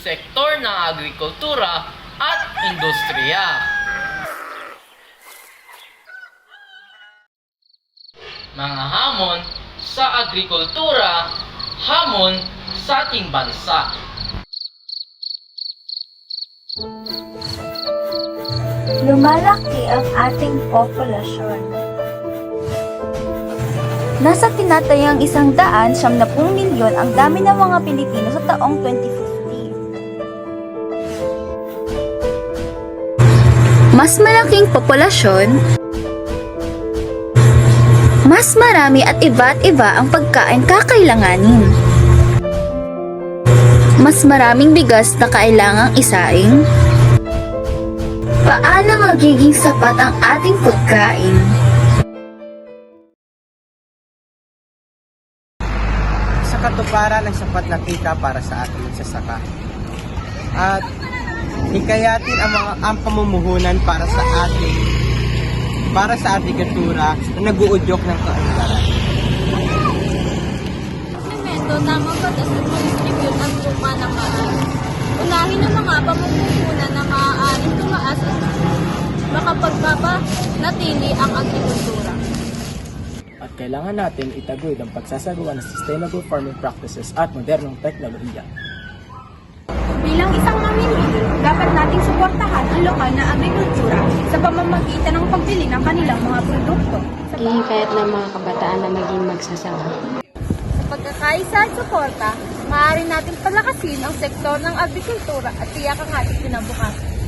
sektor ng agrikultura at industriya. Mga hamon sa agrikultura, hamon sa ating bansa. Lumalaki ang ating populasyon. Nasa tinatayang 170 milyon ang dami ng mga Pilipino sa taong 2050. Mas malaking populasyon, mas marami at iba't iba ang pagkain kakailanganin. Mas maraming bigas na kailangang isaing. Paano magiging sapat ang ating pagkain? Sa katuparan ng sapat na kita para sa ating magsasaka. At hikayatin ang pamumuhunan para sa agrikultura na nag-uudyok ng kaunlaran. Implemento tamang batas at mag-distribute ang lupa ng maayos. Unahin ang mga pamumuhunan na maaaring tumaas at makapagpapanatili ang agrikultura. At kailangan natin itaguyod ang pagsasagawa ng sustainable farming practices at modernong teknolohiya. Bilang isang mamimili, dapat nating suportahan ang lokal na agrikultura sa pamamagitan ng pagbili ng kanilang mga produkto. Hihikayat ng mga kabataan na maging magsasaka. Sa pagkakaisa at suporta, maaari natin palakasin ang sektor ng agrikultura at tiyak ang ating kinabukasan.